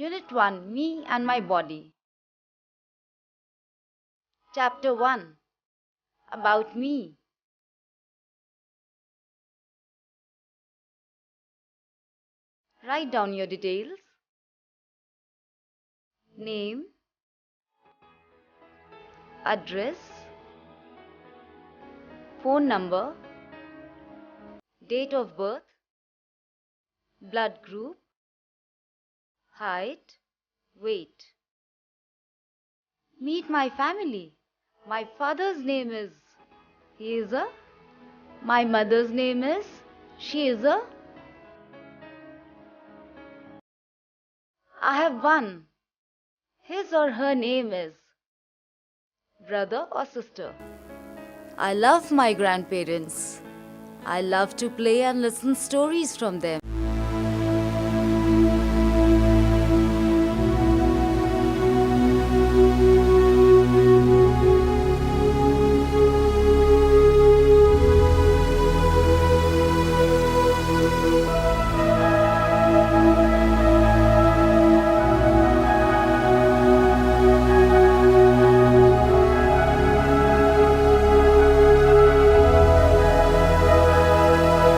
Unit 1, Me and My Body. Chapter 1, About Me. Write down your details. Name, address, phone number, date of birth, blood group, height, weight. Meet my family. My father's name is, he is a. My mother's name is, she is a. I have one. His or her name is brother or sister. I love my grandparents. I love to play and listen stories from them.